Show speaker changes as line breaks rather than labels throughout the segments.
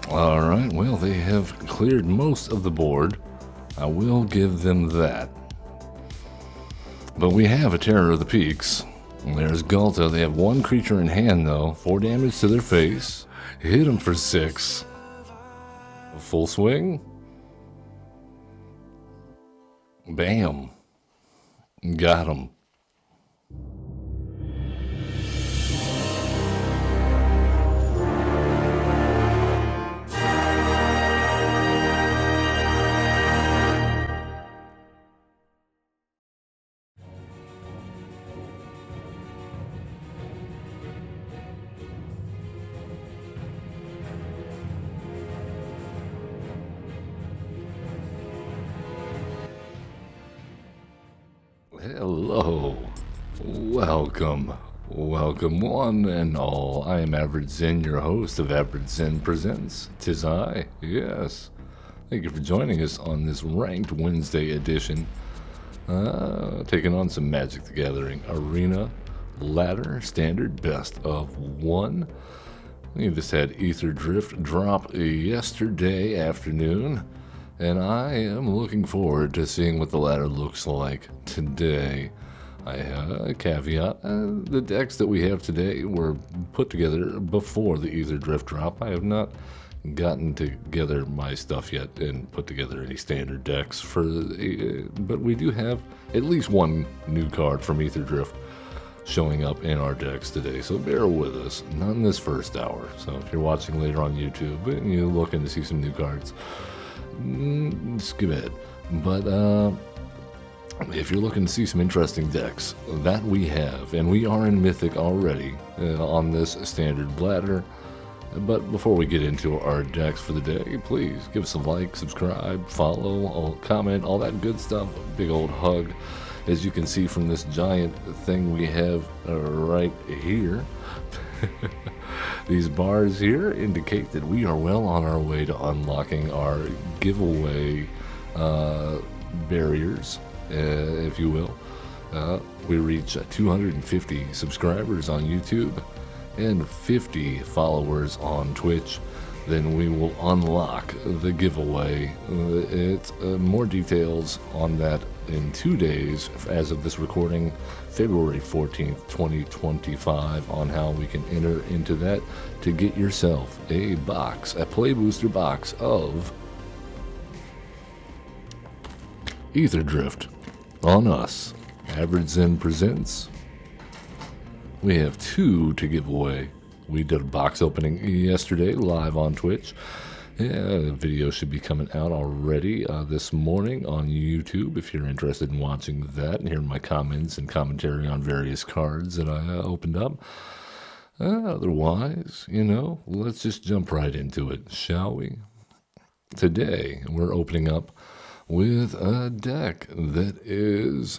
Alright, well, they have cleared most of the board. I will give them that. But we have a Terror of the Peaks. There's Gulta. They have one creature in hand, though. 4 damage to their face. Hit them for 6. Full swing. Bam. Got him. Hello, welcome one and all. I am Average Zen, your host of Average Zen Presents. 'Tis I, yes. Thank you for joining us on this Ranked Wednesday edition. Taking on some Magic the Gathering Arena Ladder Standard Best of 1. We just had Ether Drift drop yesterday afternoon, and I am looking forward to seeing what the ladder looks like today. I caveat, the decks that we have today were put together before the Ether Drift drop. I have not gotten together my stuff yet and put together any standard decks but we do have at least one new card from Ether Drift showing up in our decks today, so bear with us, not in this first hour. So if you're watching later on YouTube and you're looking to see some new cards, skip ahead. But if you're looking to see some interesting decks, that we have, and we are in Mythic already on this standard ladder. But before we get into our decks for the day, please give us a like, subscribe, follow, comment, all that good stuff. A big old hug. As you can see from this giant thing we have right here, these bars here indicate that we are well on our way to unlocking our giveaway barriers, if you will. We reach 250 subscribers on YouTube and 50 followers on Twitch. Then we will unlock the giveaway. It's more details on that in 2 days as of this recording, February 14th, 2025, on how we can enter into that to get yourself a play booster box of Ether Drift on us. Average Zen Presents. We have 2 to give away. We did a box opening yesterday live on Twitch. Yeah, the video should be coming out already this morning on YouTube if you're interested in watching that and hearing my comments and commentary on various cards that I opened up. Otherwise, let's just jump right into it, shall we? Today, we're opening up with a deck that is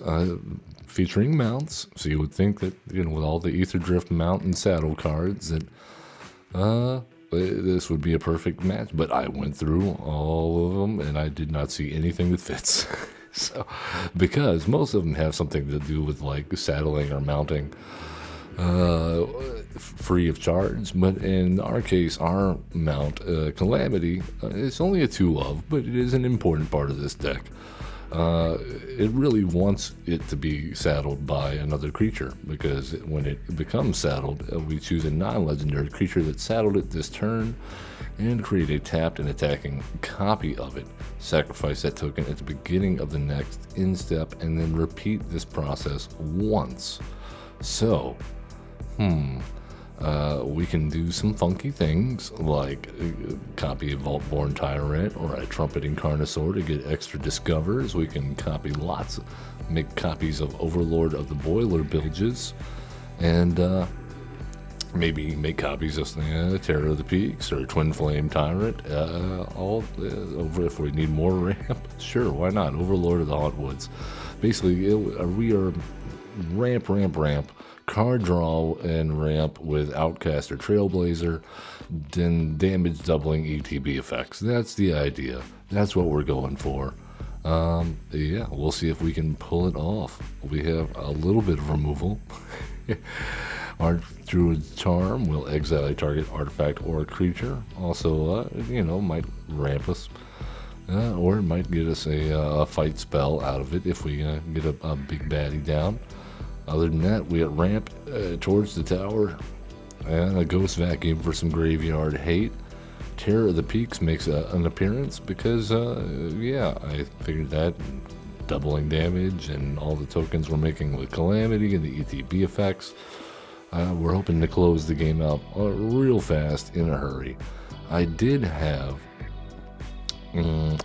featuring mounts. So you would think that, with all the Ether Drift mount and saddle cards, that this would be a perfect match. But I went through all of them and I did not see anything that fits. So, because most of them have something to do with like saddling or mounting free of charge, but in our case, our mount, Calamity, it's only a 2-of, but it is an important part of this deck. It really wants it to be saddled by another creature, because when it becomes saddled, we choose a non-legendary creature that saddled it this turn and create a tapped and attacking copy of it. Sacrifice that token at the beginning of the next in-step and then repeat this process once. So, we can do some funky things like copy a Vault-Born Tyrant or a Trumpeting Carnosaur to get extra discovers. We can copy make copies of Overlord of the Boiler Bilges, and maybe make copies of Terror of the Peaks or Twin Flame Tyrant. Over if we need more ramp, sure, why not? Overlord of the Hauntwoods. Basically, we are ramp, card draw and ramp with Outcast or Trailblazer, then damage doubling ETB effects. That's the idea. That's what we're going for. Yeah, we'll see if we can pull it off. We have a little bit of removal. Archdruid's Charm will exile a target artifact or creature. Also, might ramp us. Or it might get us a fight spell out of it if we get a big baddie down. Other than that, we ramp towards the tower. And a Ghost Vacuum for some graveyard hate. Terror of the Peaks makes an appearance because, I figured that. Doubling damage and all the tokens we're making with Calamity and the ETB effects. We're hoping to close the game out real fast in a hurry. I did have where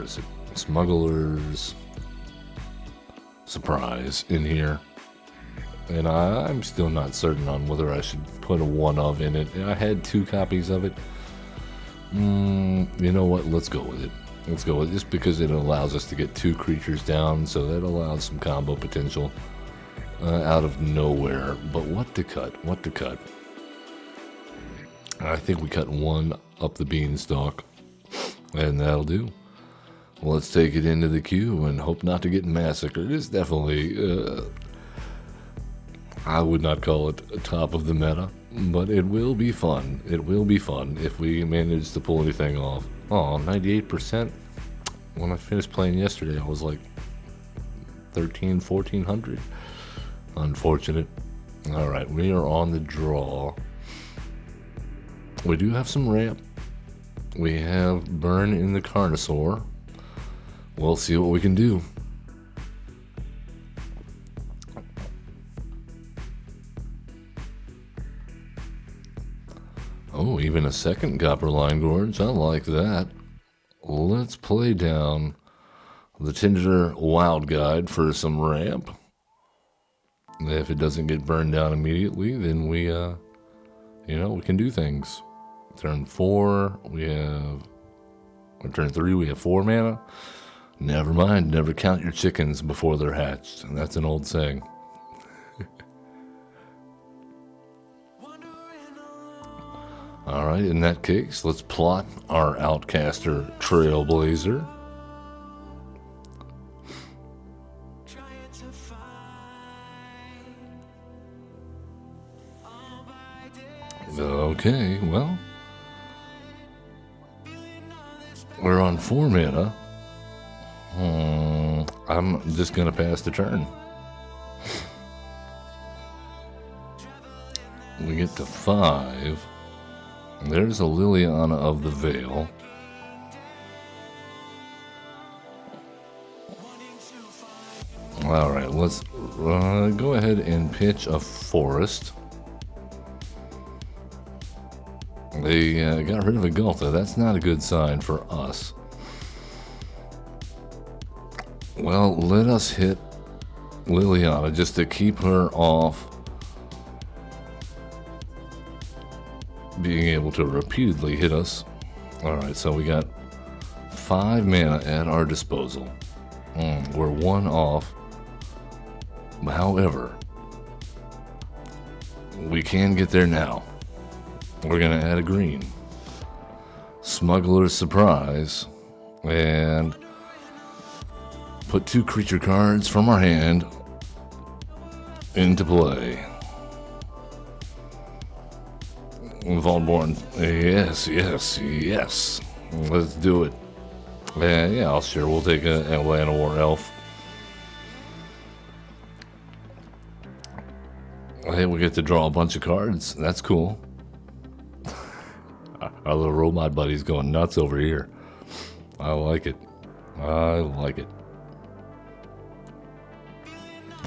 is it? Smuggler's Surprise in here. And I'm still not certain on whether I should put a one of in it. I had 2 copies of it. You know what? Let's go with it. Let's go with it just because it allows us to get 2 creatures down, so that allows some combo potential out of nowhere. But what to cut? What to cut? I think we cut 1 up the beanstalk, and that'll do. Let's take it into the queue and hope not to get massacred. It's definitely... I would not call it top of the meta, but it will be fun. It will be fun if we manage to pull anything off. Oh, 98%. When I finished playing yesterday, I was like 1400. Unfortunate. Alright, we are on the draw. We do have some ramp. We have Burn in the Carnosaur. We'll see what we can do. Oh, even a second Copperline Gorge. I like that. Let's play down the Tinder Wild Guide for some ramp. If it doesn't get burned down immediately, then we can do things. Turn 4, turn 3, we have 4 mana. Never mind, never count your chickens before they're hatched. That's an old saying. Alright, in that case, let's plot our Outcaster Trailblazer. Okay, well, we're on 4 mana. I'm just gonna pass the turn. We get to 5. There's a Liliana of the Veil. Alright, let's go ahead and pitch a Forest. They got rid of a Gulta. That's not a good sign for us. Well, let us hit Liliana just to keep her off being able to repeatedly hit us. Alright, so we got 5 mana at our disposal. We're 1 off. However, we can get there now. We're going to add a green. Smuggler's Surprise. And put 2 creature cards from our hand into play. Vaultborn. Yes, yes, yes. Let's do it. Yeah, sure. We'll take an Atlanta War Elf. Hey, we get to draw a bunch of cards. That's cool. Our little robot buddy's going nuts over here. I like it. I like it.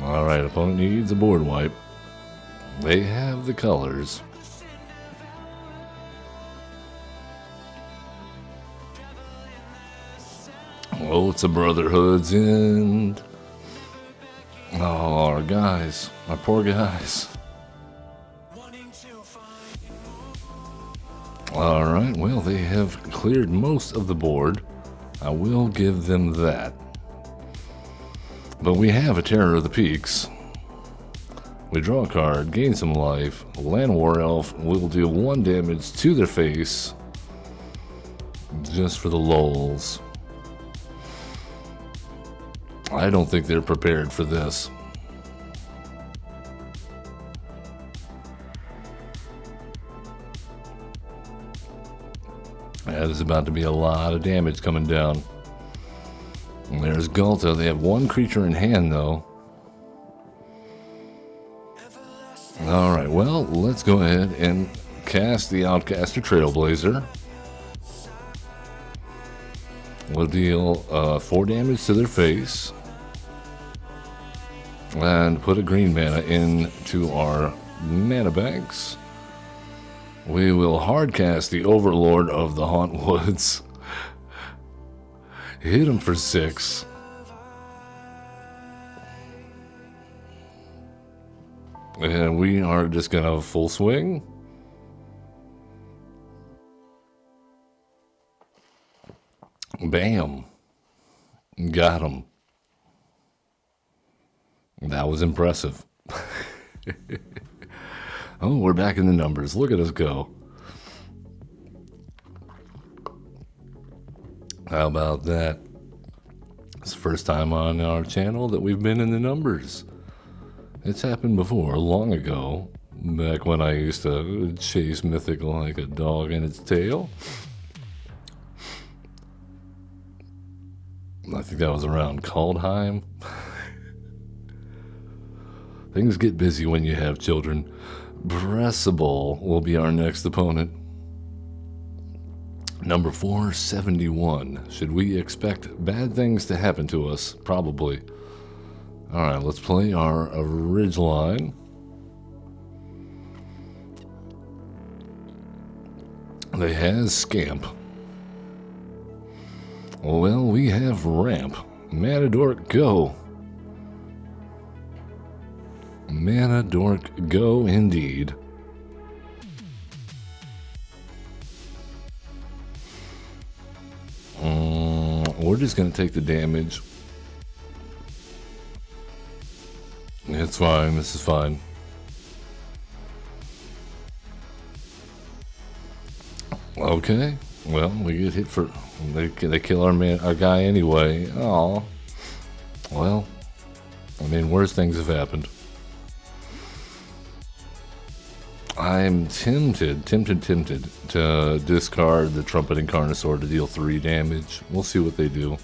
Alright, opponent needs a board wipe. They have the colors. Oh, it's a Brotherhood's End. Oh, our guys. Our poor guys. Alright, well, they have cleared most of the board. I will give them that. But we have a Terror of the Peaks. We draw a card, gain some life. Land War Elf will deal 1 damage to their face. Just for the lulz. I don't think they're prepared for this. There's about to be a lot of damage coming down. And there's Gulta. They have one creature in hand, though. Alright, well, let's go ahead and cast the Outcaster Trailblazer. We'll deal 4 damage to their face. And put a green mana into our mana banks. We will hardcast the Overlord of the Hauntwoods. Hit him for 6. And we are just gonna full swing. Bam. Got him. That was impressive. Oh, we're back in the numbers. Look at us go. How about that? It's the first time on our channel that we've been in the numbers. It's happened before, long ago, back when I used to chase Mythical like a dog in its tail. I think that was around Kaldheim. Things get busy when you have children. Bressable will be our next opponent. Number 471. Should we expect bad things to happen to us? Probably. Alright, let's play our Ridgeline. They has Scamp. Well, we have Ramp. Manadork, go. Manadork, go indeed. We're just going to take the damage. It's fine, this is fine. Okay, well, we get hit for... They kill our guy anyway. Oh, well, I mean, worse things have happened. I'm tempted to discard the Trumpeting Carnosaur to deal 3 damage. We'll see what they do.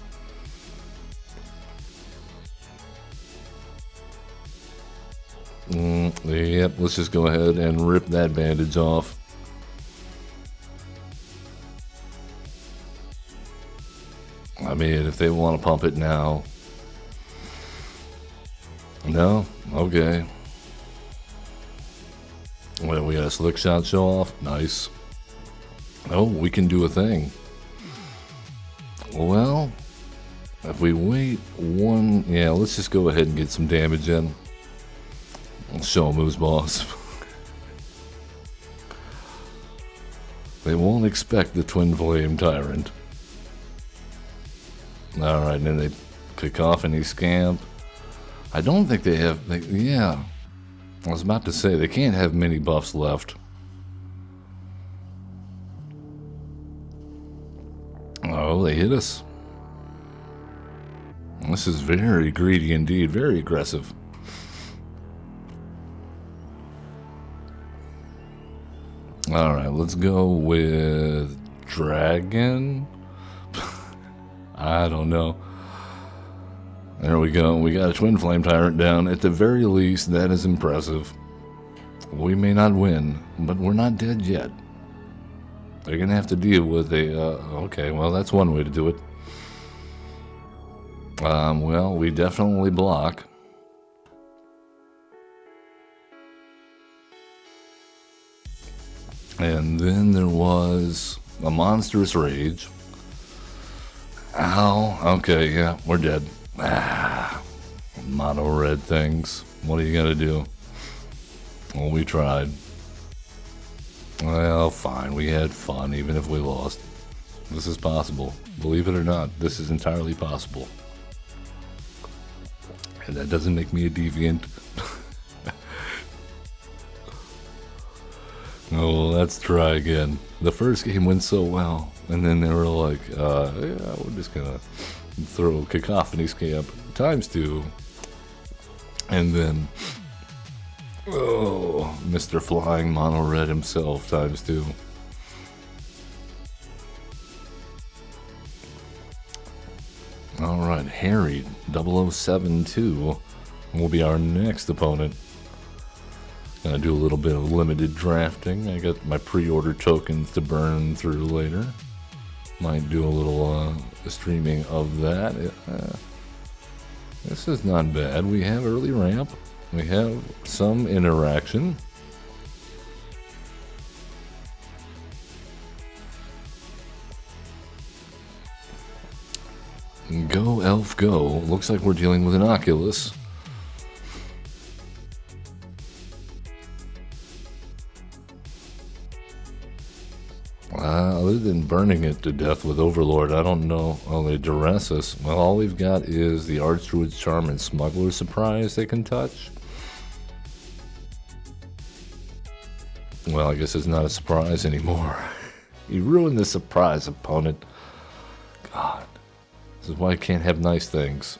Yep, let's just go ahead and rip that bandage off. I mean, if they want to pump it now. No? Okay. Well, we got a slick shot show off. Nice. Oh, we can do a thing. Well, if we wait 1... Yeah, let's just go ahead and get some damage in. Show them who's boss. They won't expect the Twin Flame Tyrant. Alright, and then they Cacophony Scamp. I don't think they have... yeah. I was about to say, they can't have many buffs left. Oh, they hit us. This is very greedy indeed, very aggressive. Alright, let's go with Dragon. I don't know. There we go. We got a Twin Flame Tyrant down. At the very least, that is impressive. We may not win, but we're not dead yet. They're going to have to deal with a... okay, well, that's one way to do it. Well, we definitely block. And then there was a Monstrous Rage. Ow. Okay, yeah, we're dead. Ah, mono red things. What are you gonna do? Well, we tried. Well, fine. We had fun, even if we lost. This is possible. Believe it or not, this is entirely possible. And that doesn't make me a deviant. Oh, let's try again. The first game went so well, and then they were like, yeah, we're just gonna throw Cacophony Scamp times 2. And then, oh, Mr. Flying Mono Red himself times 2. Alright, Harry 0072 will be our next opponent. Gonna do a little bit of limited drafting. I got my pre-order tokens to burn through later. Might do a little streaming of that. This is not bad. We have early ramp. We have some interaction. Go, Elf, go. Looks like we're dealing with an Oculus. Other than burning it to death with Overlord, I don't know. Oh, they duress us. Well, all we've got is the Archdruid's Charm and Smuggler's Surprise they can touch. Well, I guess it's not a surprise anymore. You ruined the surprise, opponent. God. This is why I can't have nice things.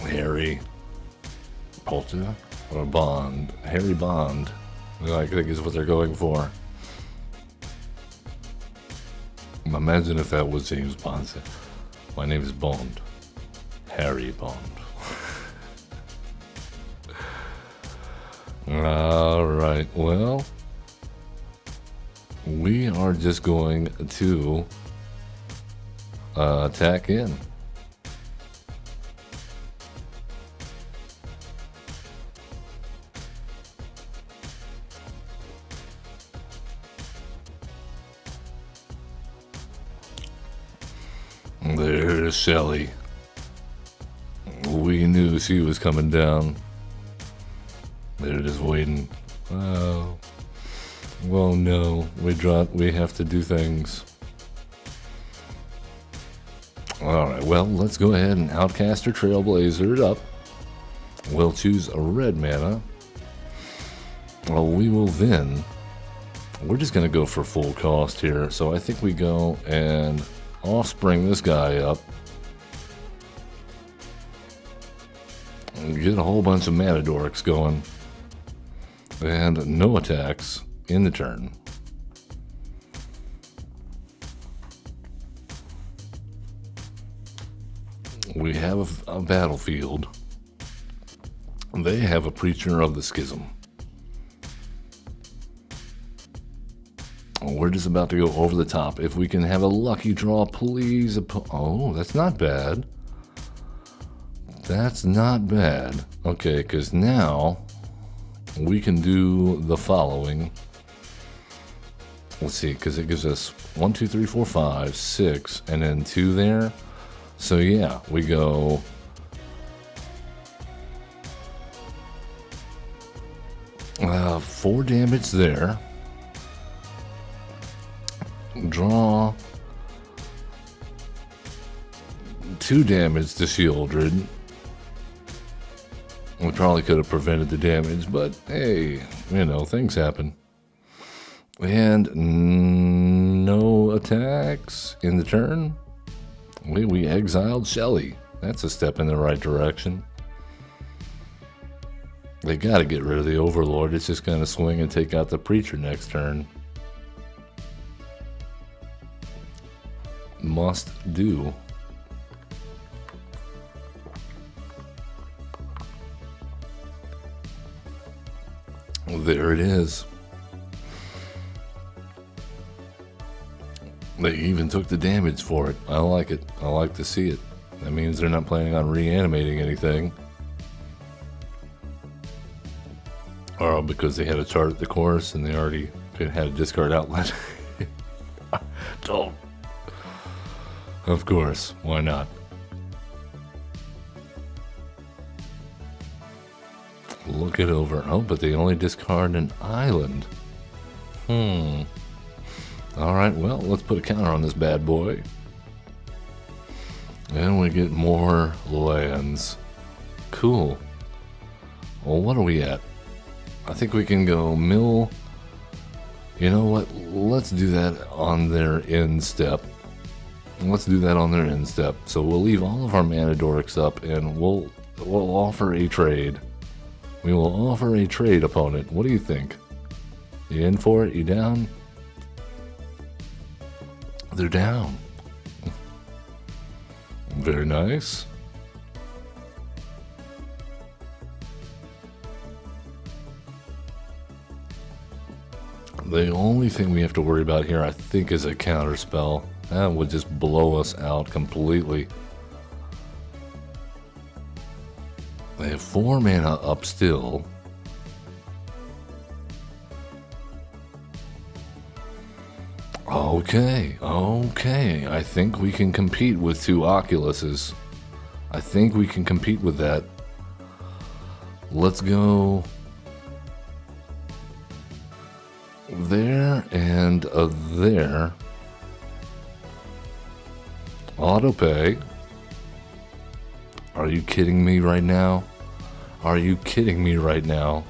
Harry. Polter? Or Bond? Harry Bond. I think is what they're going for. Imagine if that was James Bond. My name is Bond. Harry Bond. Alright, well, we are just going to attack in. There's Shelly. We knew she was coming down. They're just waiting. Oh. Well, no. We have to do things. Alright, well, let's go ahead and outcast our Trailblazer it up. We'll choose a red mana. Well, we will then... We're just going to go for full cost here. So I think we go and offspring this guy up. And get a whole bunch of Matadorks going. And no attacks in the turn. We have a battlefield. They have a Preacher of the Schism. We're just about to go over the top. If we can have a lucky draw, please. Oh, that's not bad. That's not bad. Okay, because now we can do the following. Let's see, because it gives us 1, 2, 3, 4, 5, 6, and then 2 there. So yeah, we go 4 damage there. Draw 2 damage to Shieldred. We probably could have prevented the damage, but hey, you know, things happen. And no attacks in the turn. We exiled Shelly. That's a step in the right direction. They gotta get rid of the Overlord. It's just gonna swing and take out the Preacher next turn. Must do. There it is. They even took the damage for it. I like it. I like to see it. That means they're not planning on reanimating anything. Or because they had a chart at the course and they already had a discard outlet. Don't. Of course. Why not? Look it over. Oh, but they only discard an island. Alright, well, let's put a counter on this bad boy. And we get more lands. Cool. Well, what are we at? I think we can go mill. You know what? Let's do that on their end step. Let's do that on their end step. So we'll leave all of our mana dorks up, and we'll offer a trade. We will offer a trade, opponent. What do you think? You in for it? You down? They're down. Very nice. The only thing we have to worry about here, I think, is a counter spell. That would just blow us out completely. They have 4 mana up still. Okay. I think we can compete with 2 Oculuses. I think we can compete with that. Let's go there and there. Auto pay. Are you kidding me right now? Are you kidding me right now?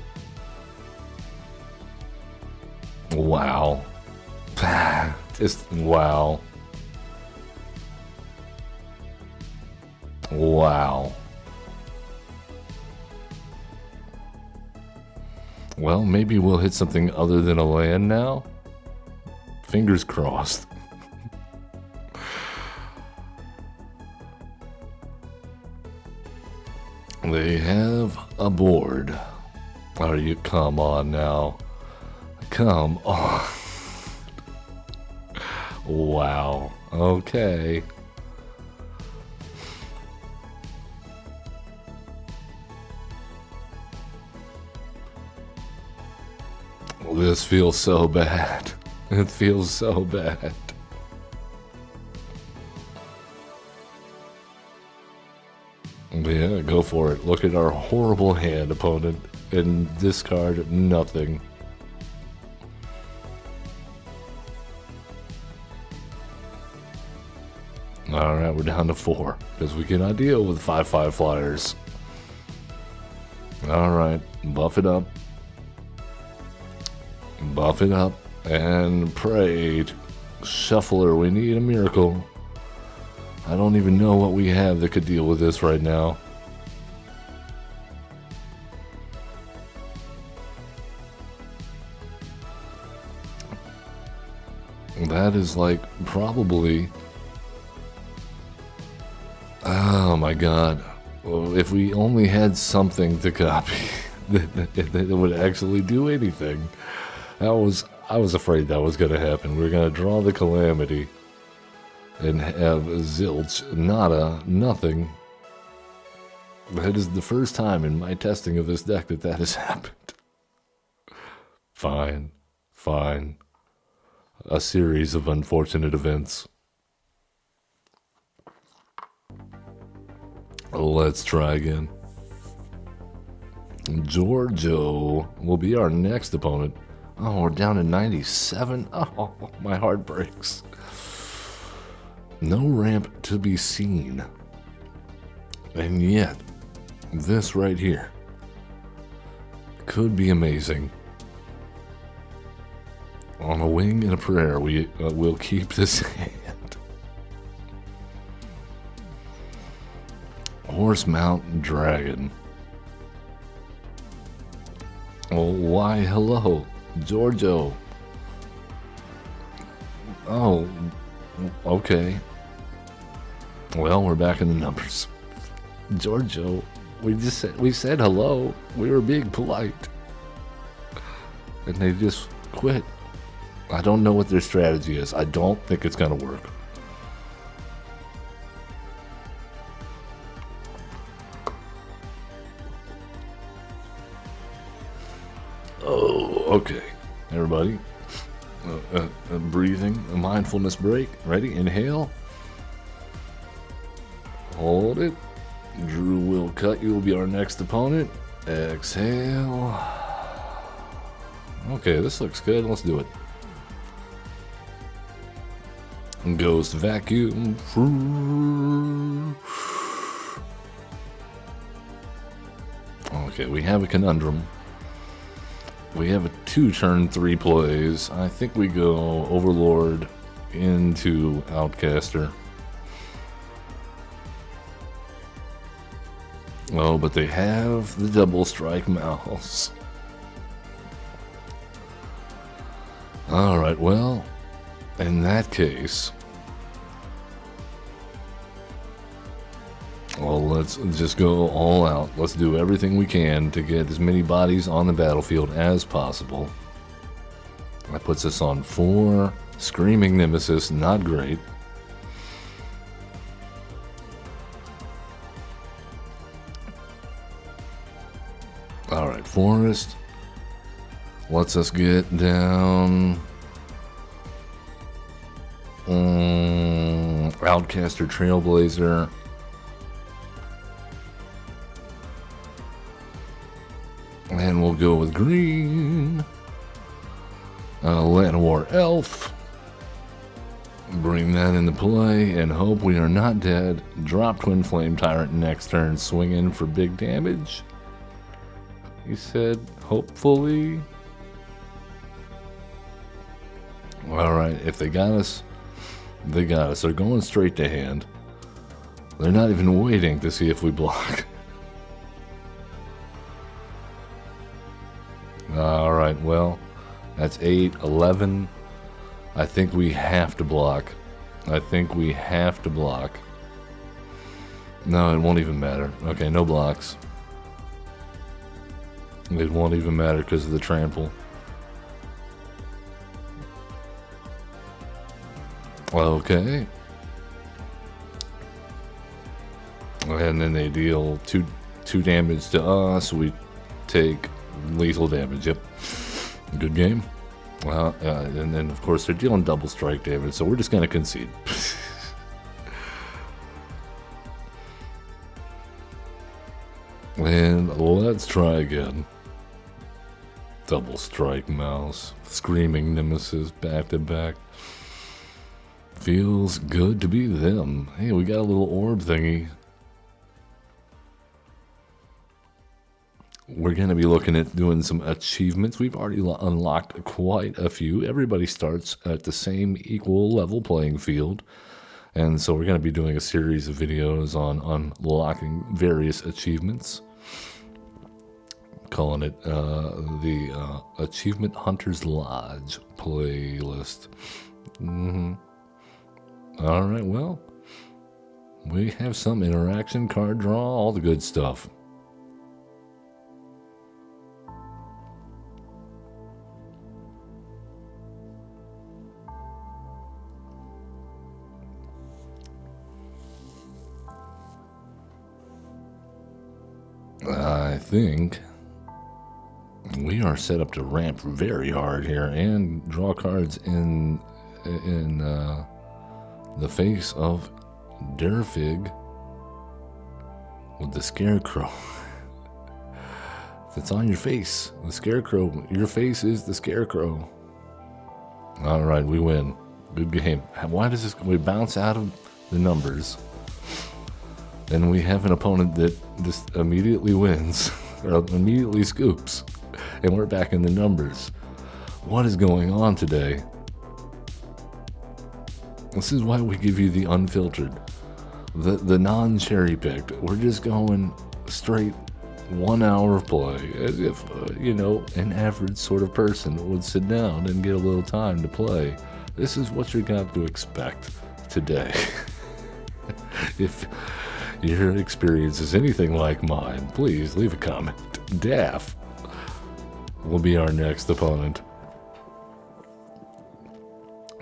Wow. Just wow. Wow. Well, maybe we'll hit something other than a land now. Fingers crossed. They have a board. Are you? Come on now. Come on. Wow. Okay. This feels so bad. It feels so bad. Yeah, go for it. Look at our horrible hand, opponent, and discard nothing. Alright, we're down to 4, because we cannot deal with 5/5 flyers. Alright, buff it up. Buff it up, and pray. Shuffler, we need a miracle. I don't even know what we have that could deal with this right now. That is like probably... Oh my god. Well, if we only had something to copy that would actually do anything. I was afraid that was going to happen. We were going to draw the Calamity and have zilch, nada, nothing. That is the first time in my testing of this deck that has happened. Fine. A series of unfortunate events. Let's try again. Giorgio will be our next opponent. Oh, we're down to 97? Oh, my heart breaks. No ramp to be seen. And yet, this right here could be amazing. On a wing and a prayer, we will keep this hand. Horse Mount Dragon. Oh, why hello, Giorgio. Oh, okay. Well, we're back in the numbers. Giorgio, we said hello. We were being polite. And they just quit. I don't know what their strategy is. I don't think it's gonna work. Oh, okay. Everybody, breathing, a mindfulness break. Ready? Inhale. Hold it. Drew will cut. You will be our next opponent. Exhale. Okay, this looks good. Let's do it. Ghost vacuum. Okay, we have a conundrum. We have a 2-turn 3 plays. I think we go Overlord into Outcaster. Oh, but they have the double strike mouse. Alright, well, in that case, well, let's just go all out. Let's do everything we can to get as many bodies on the battlefield as possible. That puts us on 4. Screaming Nemesis, not great. Alright, Forest lets us get down. Outcaster, Trailblazer. And we'll go with green. Llanowar Elf. Bring that into play and hope we are not dead. Drop Twin Flame Tyrant next turn. Swing in for big damage. He said, hopefully. Alright, if they got us, they got us. They're going straight to hand. They're not even waiting to see if we block. Alright, well, that's 8, 11. I think we have to block. I think we have to block. No, it won't even matter. Okay, no blocks. It won't even matter because of the trample. Okay. And then they deal two damage to us. We take lethal damage. Yep. Good game. Well, and then of course they're dealing double strike damage, so we're just gonna concede. And let's try again. Double strike mouse. Screaming Nemesis back to back. Feels good to be them. Hey, we got a little orb thingy. We're going to be looking at doing some achievements. We've already unlocked quite a few. Everybody starts at the same equal level playing field. And so we're going to be doing a series of videos on unlocking various achievements. Calling it the Achievement Hunters Lodge playlist. All right, well, we have some interaction, card draw, all the good stuff. I think we are set up to ramp very hard here and draw cards in the face of Durfig with the Scarecrow. It's on your face. The Scarecrow. Your face is the Scarecrow. All right, we win. Good game. Why does this? We bounce out of the numbers. Then we have an opponent that just immediately wins, or immediately scoops, and we're back in the numbers. What is going on today? This is why we give you the unfiltered, the non-cherry picked. We're just going straight 1 hour of play, as if an average sort of person would sit down and get a little time to play. This is what you're going to expect today. If your experience is anything like mine, please leave a comment. Daff will be our next opponent.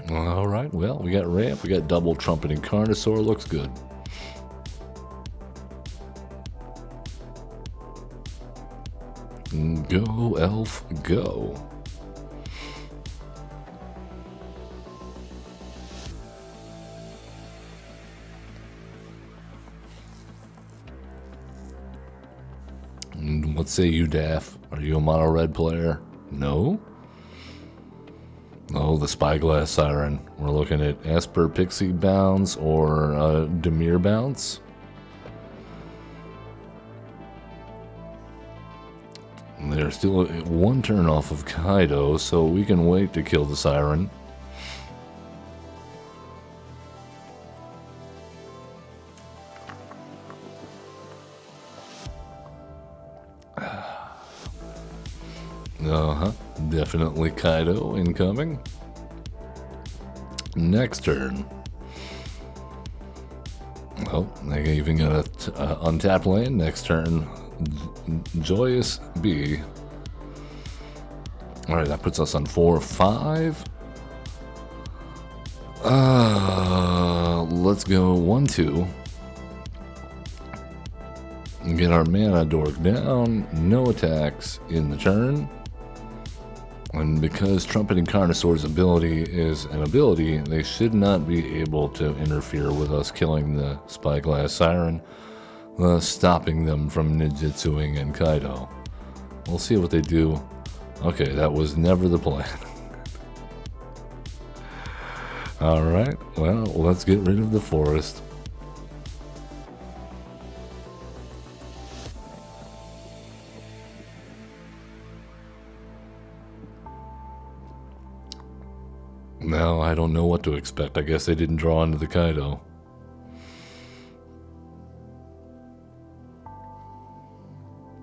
All right, well, we got ramp, we got double trumpeting Carnosaur, looks good. Go, elf, go. What say you, Daff? Are you a mono red player? No? Oh, the Spyglass Siren. We're looking at Esper Pixie Bounce or Demir Bounce. They're still one turn off of Kaido, so we can wait to kill the Siren. Definitely Kaido incoming. Next turn. Well, they even got a untapped land. Next turn, Joyous B. Alright, that puts us on 4-5. Let's go 1-2. Get our mana dork down. No attacks in the turn. And because Trumpeting Carnosaur's ability is an ability, they should not be able to interfere with us killing the Spyglass Siren, thus stopping them from ninjutsuing and Kaido. We'll see what they do. Okay, that was never the plan. Alright, well, let's get rid of the forest. Now, I don't know what to expect. I guess they didn't draw into the Kaido.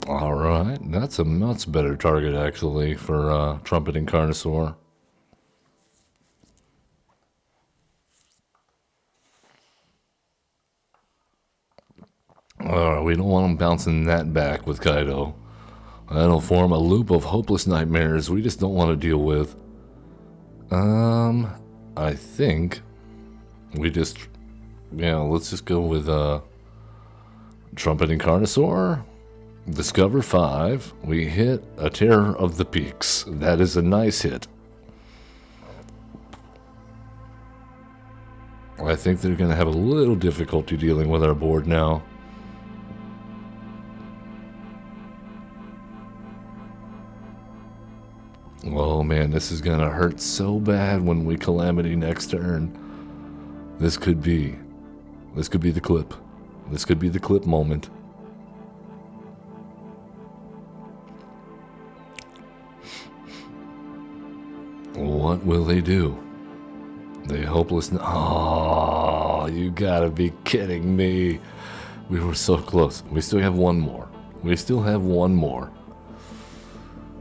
Alright, that's a much better target, actually, for Trumpeting Carnosaur. Alright, we don't want him bouncing that back with Kaido. That'll form a loop of hopeless nightmares we just don't want to deal with. I think we just, let's just go with, Trumpeting Carnosaur, Discover 5, we hit a Terror of the Peaks. That is a nice hit. I think they're going to have a little difficulty dealing with our board now. Oh man, this is gonna hurt so bad when we Calamity next turn. This could be the clip. This could be the clip moment. What will they do? They hopeless. Oh, you gotta be kidding me. We were so close. We still have one more. We still have one more.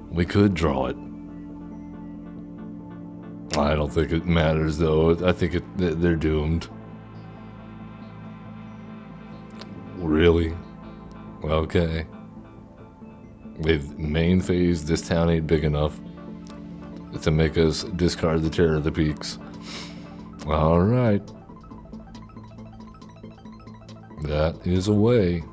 We could draw it. I don't think it matters, though. I think they're doomed. Really? Okay. With main phase, this town ain't big enough to make us discard the Terror of the Peaks. Alright. That is a way.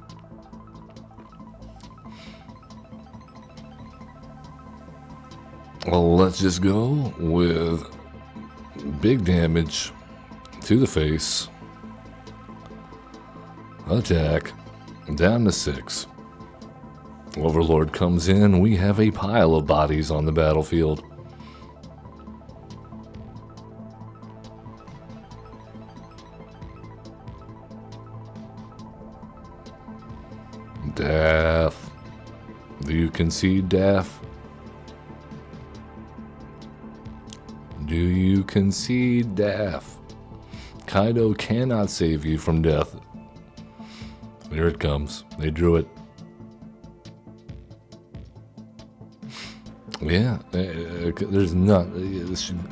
Well, let's just go with big damage to the face. Attack. Down to 6. Overlord comes in. We have a pile of bodies on the battlefield. Daff. Do you concede, Daff? Do you concede, Daff? Kaido cannot save you from death. Here it comes. They drew it. Yeah, there's not.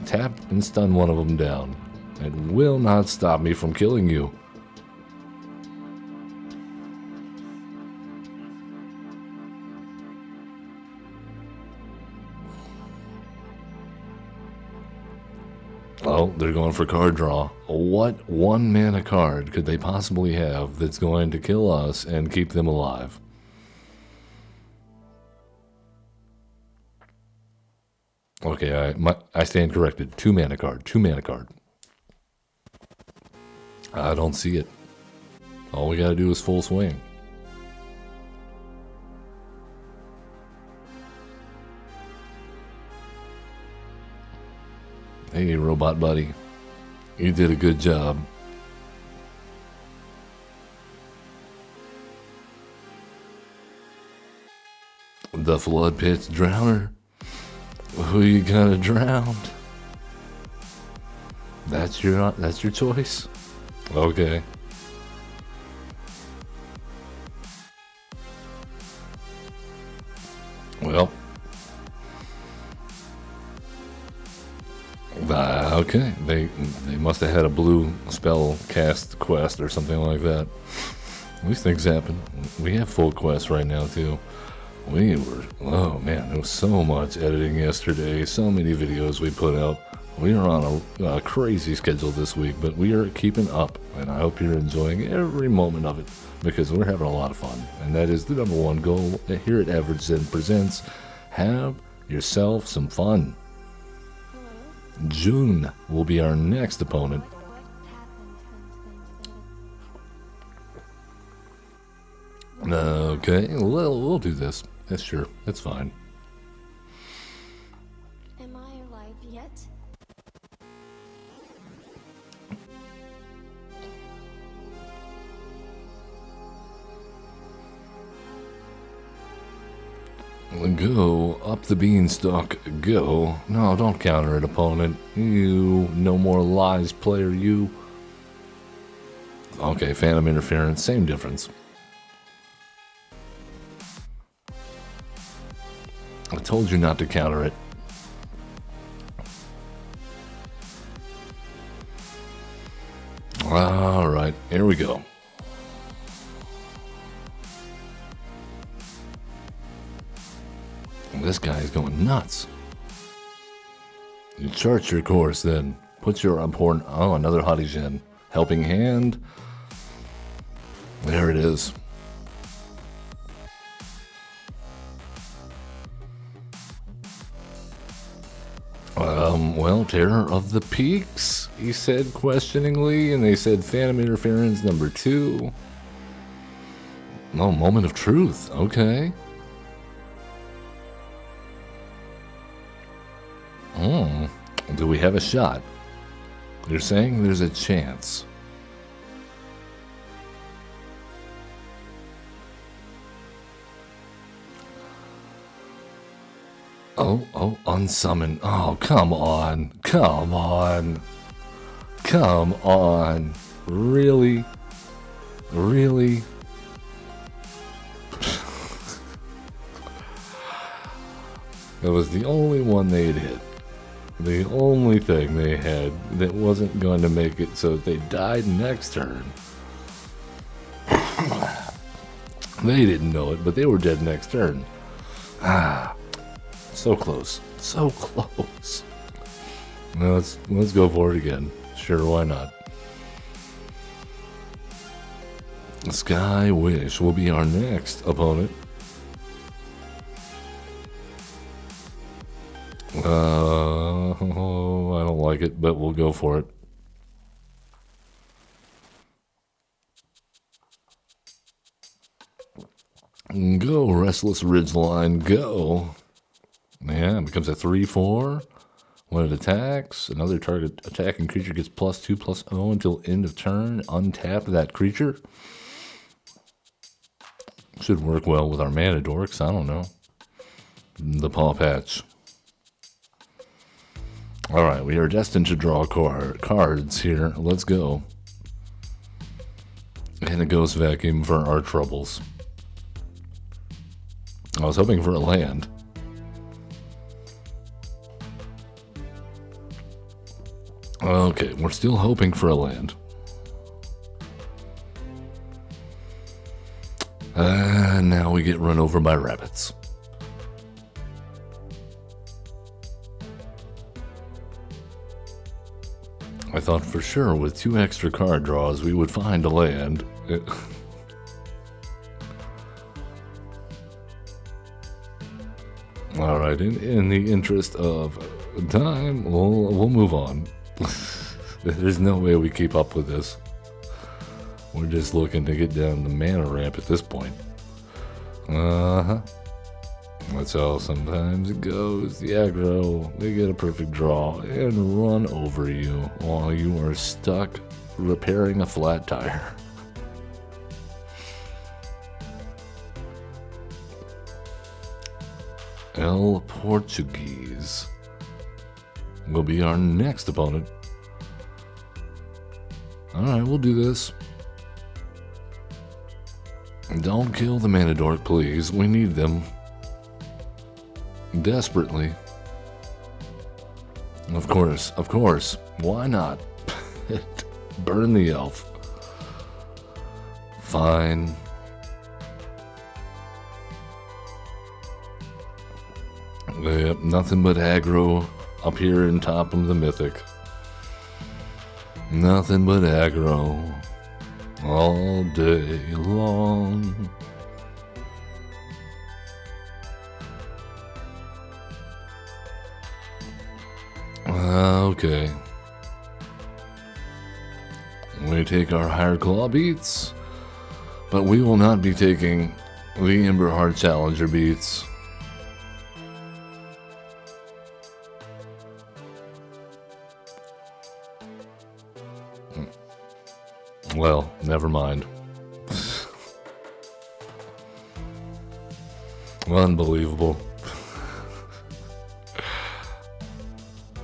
Tap and stun one of them down. It will not stop me from killing you. Oh, they're going for card draw. What one mana card could they possibly have that's going to kill us and keep them alive? Okay, I stand corrected. 2 mana card. 2 mana card. I don't see it. All we gotta do is full swing. Hey, robot buddy. You did a good job. The flood pit's drowner. Who you gonna drown? That's your choice? Okay. Well. Okay. They must have had a blue spell cast quest or something like that. At least things happen. We have full quests right now too. Oh man, there was so much editing yesterday, so many videos we put out. We are on a crazy schedule this week, but we are keeping up, and I hope you're enjoying every moment of it, because we're having a lot of fun, and that is the #1 goal here at Average Zen Presents. Have yourself some fun. June will be our next opponent. Okay, we'll do this. That's sure. That's fine.
Am I alive yet?
Go up the beanstalk. Go. No, don't counter it, opponent. You. No more lies, player. You. Okay, phantom interference. Same difference. I told you not to counter it. Alright, here we go. This guy is going nuts. You chart your course then. Put your important... Oh, another Hottie Gen. Helping hand. There it is. Well, Terror of the Peaks, he said questioningly, and they said Phantom Interference #2. Oh, Moment of Truth, okay. Do we have a shot? You're saying there's a chance. Oh, unsummon. Oh, come on. Come on. Come on. Really? Really? That was the only one they'd hit. The only thing they had that wasn't going to make it so they died next turn. They didn't know it, but they were dead next turn. So close. So close. Now let's go for it again. Sure, why not? Sky Wish will be our next opponent. I don't like it, but we'll go for it. Go, Restless Ridgeline, go. Yeah, it becomes a 3/4. When it attacks, another target attacking creature gets +2/+0 until end of turn. Untap that creature. Should work well with our mana dorks, I don't know. The Paw Patch. Alright, we are destined to draw cards here. Let's go. And a Ghost Vacuum for our troubles. I was hoping for a land. Okay, we're still hoping for a land. Now we get run over by rabbits. I thought for sure with 2 extra card draws we would find a land. Alright, in the interest of time, we'll move on. There's no way we keep up with this. We're just looking to get down the mana ramp at this point. That's how sometimes it goes. The aggro, they get a perfect draw and run over you while you are stuck repairing a flat tire. El Portuguese will be our next opponent. Alright, we'll do this. Don't kill the Manadork, please. We need them. Desperately. Of course. Why not? Burn the elf. Fine. Yep, nothing but aggro up here in top of the mythic. Nothing but aggro all day long. Okay. We take our higher claw beats, but we will not be taking the Ember Heart Challenger beats. Well, never mind. Unbelievable.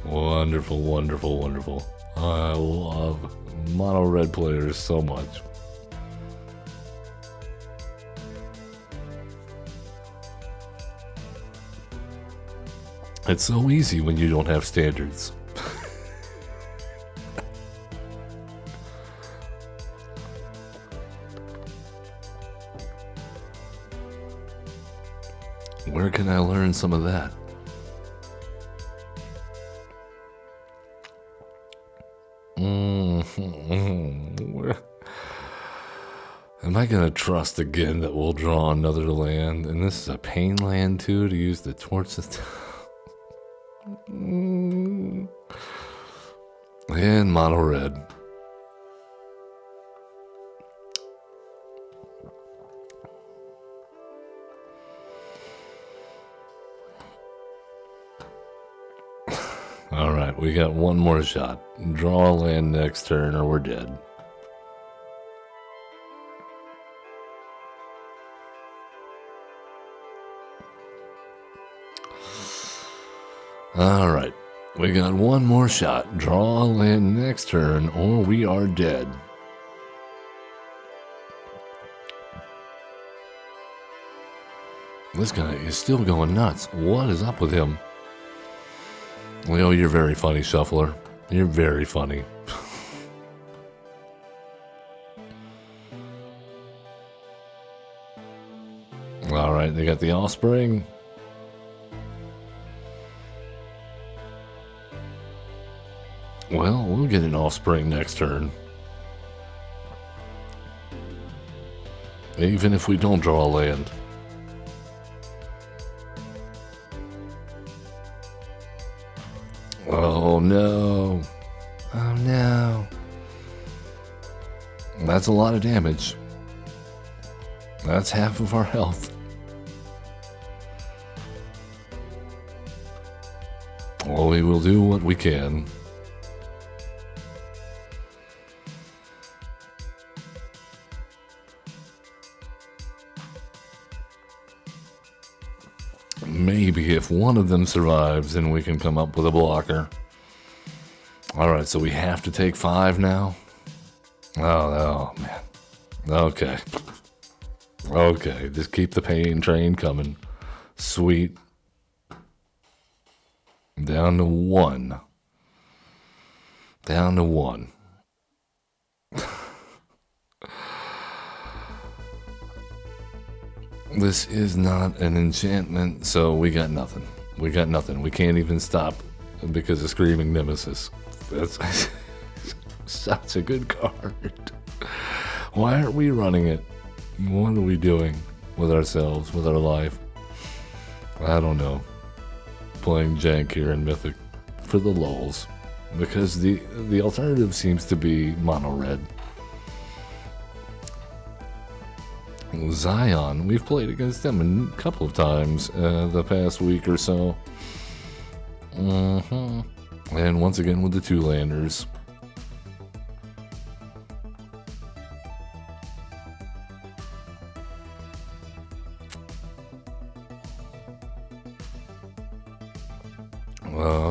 Wonderful, wonderful, wonderful. I love mono red players so much. It's so easy when you don't have standards. Where can I learn some of that? Am I gonna trust again that we'll draw another land? And this is a pain land too, to use the torch system. And mono red. Alright, we got one more shot. Draw a land next turn or we're dead. Alright, we got one more shot. Draw a land next turn or we are dead. This guy is still going nuts. What is up with him? Leo, you're very funny, Shuffler. You're very funny. Alright, they got the offspring. Well, we'll get an offspring next turn. Even if we don't draw a land. Oh no. Oh no. That's a lot of damage. That's half of our health. Well, we will do what we can. Maybe if one of them survives, then we can come up with a blocker. Alright, so we have to take 5 now? Oh, man. Okay. Okay, just keep the pain train coming. Sweet. Down to 1. Down to 1. This is not an enchantment, so we got nothing. We got nothing. We can't even stop because of Screaming Nemesis. That's such a good card. Why aren't we running it? What are we doing with ourselves, with our life? I don't know. Playing jank here in Mythic for the lulz. Because the alternative seems to be mono red. Zion. We've played against them a couple of times the past week or so. And once again with the two landers.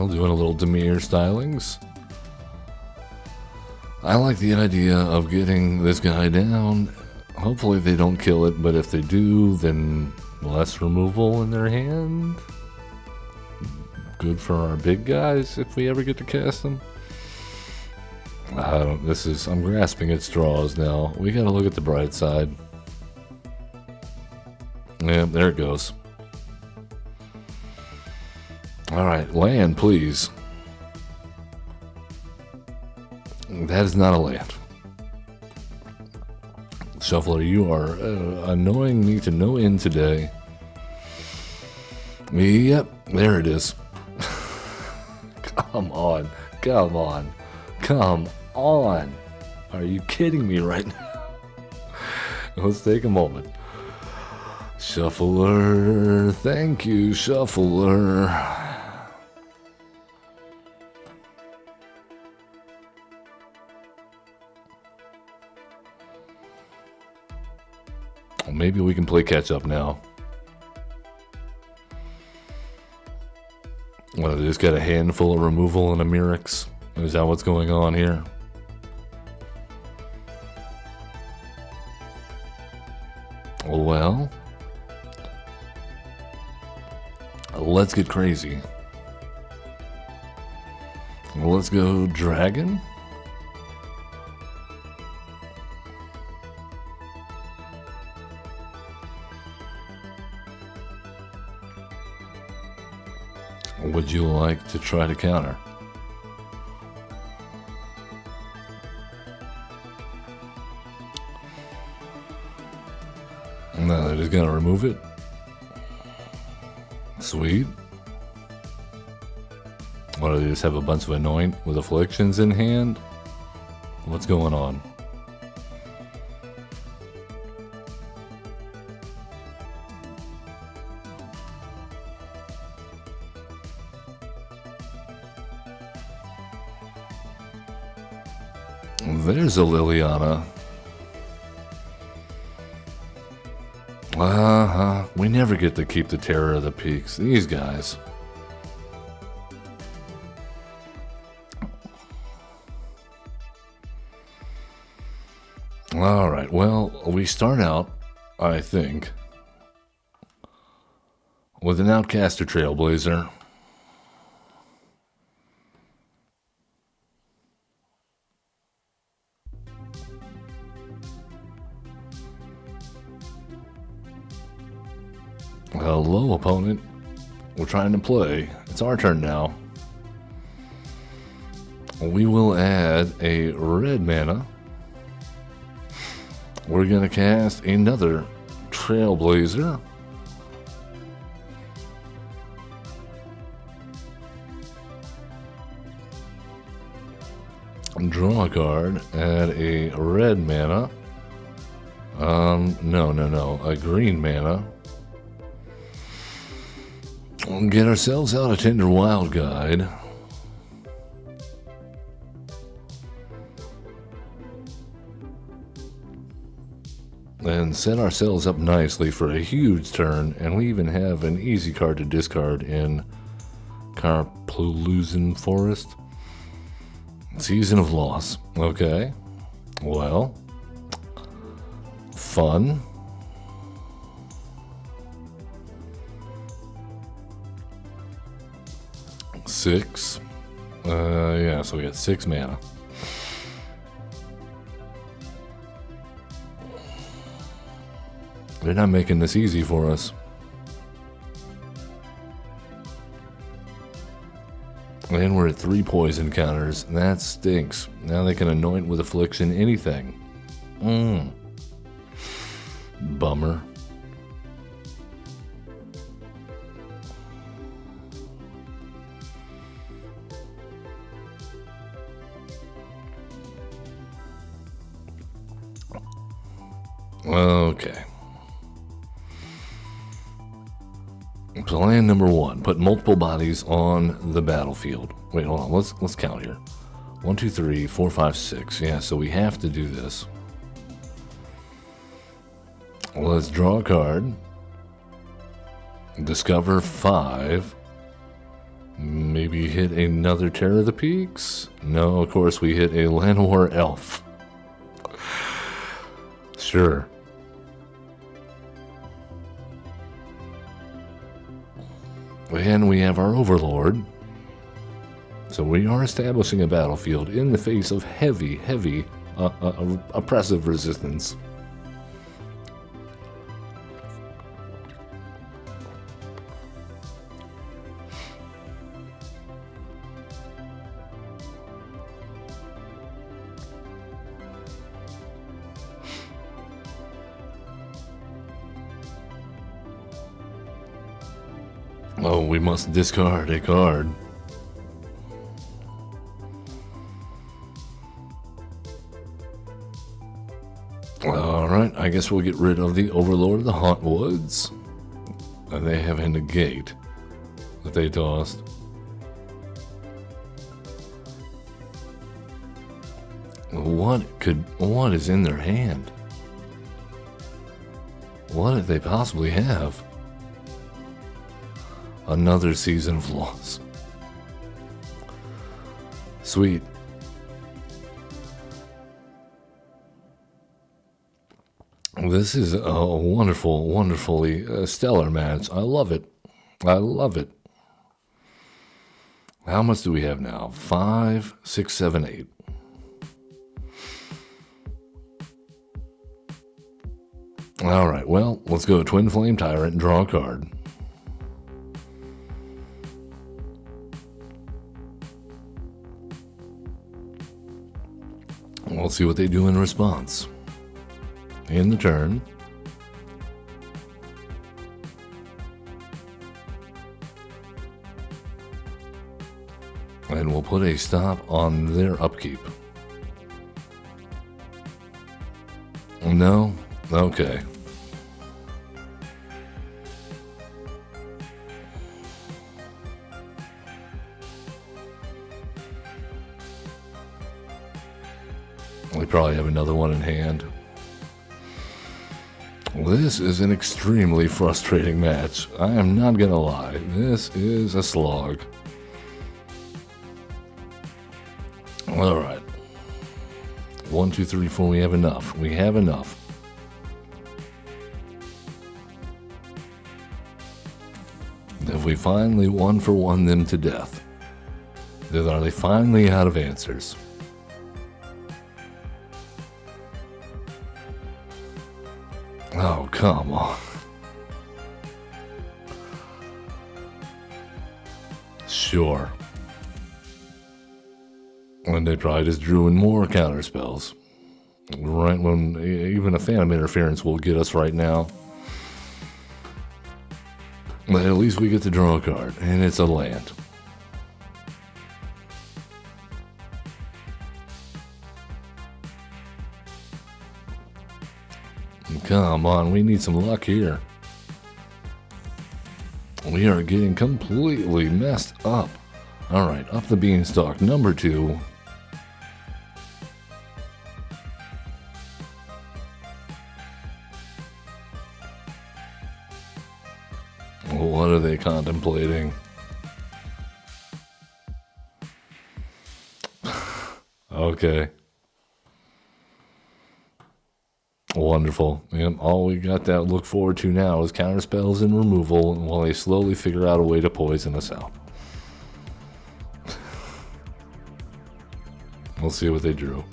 Doing a little Demir stylings. I like the idea of getting this guy down. Hopefully they don't kill it, but if they do, then less removal in their hand. Good for our big guys if we ever get to cast them. I'm grasping at straws now. We gotta look at the bright side. Yeah, there it goes. Alright, land, please. That is not a land. Shuffler, you are annoying me to no end today. Yep, there it is. Come on, come on, come on. Are you kidding me right now? Let's take a moment. Shuffler, thank you, Shuffler. Maybe we can play catch up now. Well, they just got a handful of removal and a Mirrex. Is that what's going on here? Well, let's get crazy. Let's go dragon. Would you like to try to counter? No, they're just gonna remove it. Sweet. What, do they just have a bunch of anoint with afflictions in hand? What's going on? There's a Liliana. We never get to keep the Terror of the Peaks. These guys. Alright, well, we start out, I think, with an Outcaster Trailblazer. Hello, opponent. We're trying to play. It's our turn now. We will add a red mana. We're going to cast another Trailblazer. Draw a card. Add a red mana. No. A green mana. We'll get ourselves out a Tender Wild Guide. And set ourselves up nicely for a huge turn, and we even have an easy card to discard in Karplusan Forest. Season of Loss. Okay. Well. Fun. Six. Yeah, so we got 6 mana. They're not making this easy for us. And we're at 3 poison counters. That stinks. Now they can anoint with affliction anything. Bummer. Okay. plan number 1, put multiple bodies on the battlefield. Wait, hold on, let's count here. 1, 2, 3, 4, 5, 6. Yeah, so we have to do this. Let's draw a card. Discover 5. Maybe hit another Terror of the Peaks? No, of course we hit a Llanowar Elf. Sure. And we have our Overlord. So we are establishing a battlefield in the face of heavy oppressive resistance. Oh, we must discard a card. Alright, I guess we'll get rid of the Overlord of the Haunt Woods. They have a negate that they tossed. What is in their hand? What did they possibly have? Another Season of Loss. Sweet. This is a wonderfully stellar match. I love it. I love it. How much do we have now? 5, 6, 7, 8. Alright, well, let's go Twin Flame Tyrant and draw a card. We'll see what they do in response. In the turn. And we'll put a stop on their upkeep. No? Okay. We probably have another one in hand. This is an extremely frustrating match. I am not gonna lie. This is a slog. Alright. 1, 2, 3, 4. We have enough. We have enough. Have we finally one-for-one them to death? Are they finally out of answers? Oh, come on. Sure. And they probably just drew in more counter spells. Right when even a Phantom Interference will get us right now. But at least we get to draw a card, and it's a land. Come on, we need some luck here. We are getting completely messed up. Alright, up the beanstalk. Number 2. What are they contemplating? Okay. Wonderful. Yep, all we got to look forward to now is counter spells and removal while they slowly figure out a way to poison us out. We'll see what they drew.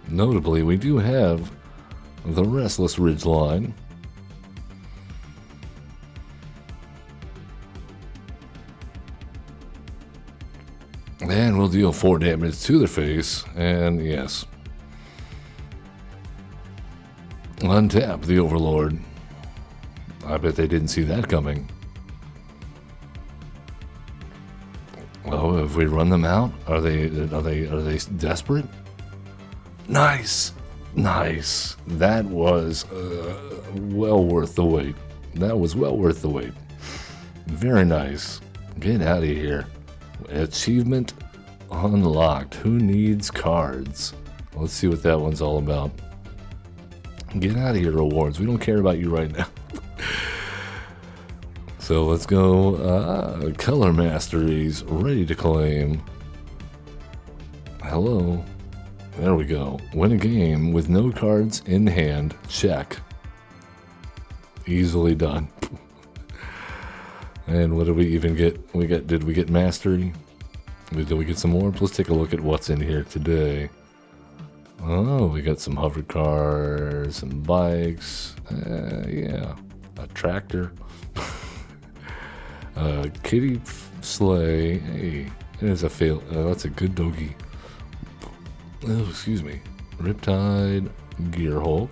Notably, we do have the Restless Ridgeline. And we'll deal 4 damage to their face, and yes. Untap the Overlord. I bet they didn't see that coming. Oh, have we run them out? Are they desperate? Nice! Nice. That was well worth the wait. That was well worth the wait. Very nice. Get out of here. Achievement unlocked. Who needs cards? Let's see what that one's all about. Get out of here, rewards. We don't care about you right now. So let's go. Color Masteries, ready to claim. Hello. There we go. Win a game with no cards in hand. Check. Easily done. And what did we even get? Did we get Mastery? Did we get some more? Let's take a look at what's in here today. Oh, we got some hover cars, some bikes. Yeah. A tractor. Kitty sleigh. Hey, there's a fail. That's a good doggy. Oh, excuse me. Riptide, Gear Hulk,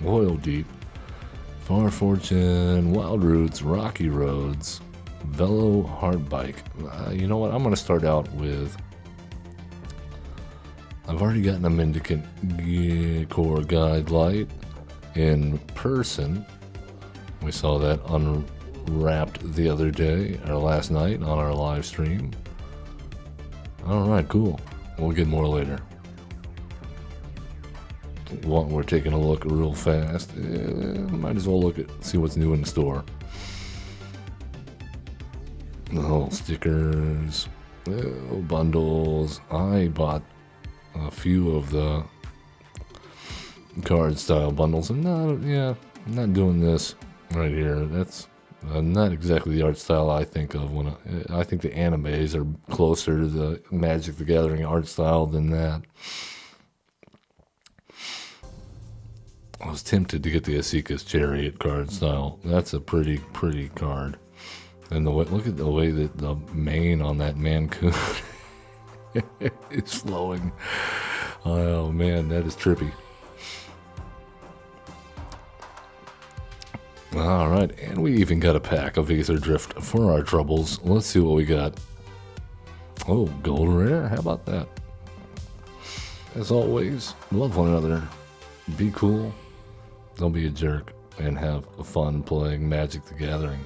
Oil Deep, Far Fortune, Wild Roots, Rocky Roads, Velo Hard Bike. You know what? I'm going to start out with. I've already gotten a Mendicant Core Guide Light in person. We saw that unwrapped the other day, or last night on our live stream. Alright, cool. We'll get more later. We're taking a look real fast. Might as well see what's new in the store. Oh, stickers, bundles. I bought a few of the card style bundles. I'm not doing this right here. That's not exactly the art style I think of when I think the animes are closer to the Magic the Gathering art style than that. I was tempted to get the Asika's Chariot card style. That's a pretty card. And look at the way that the mane on that Mancoon is flowing. Oh man, that is trippy. Alright, and we even got a pack of Aether Drift for our troubles. Let's see what we got. Oh, gold rare? How about that? As always, love one another. Be cool. Don't be a jerk. And have fun playing Magic the Gathering.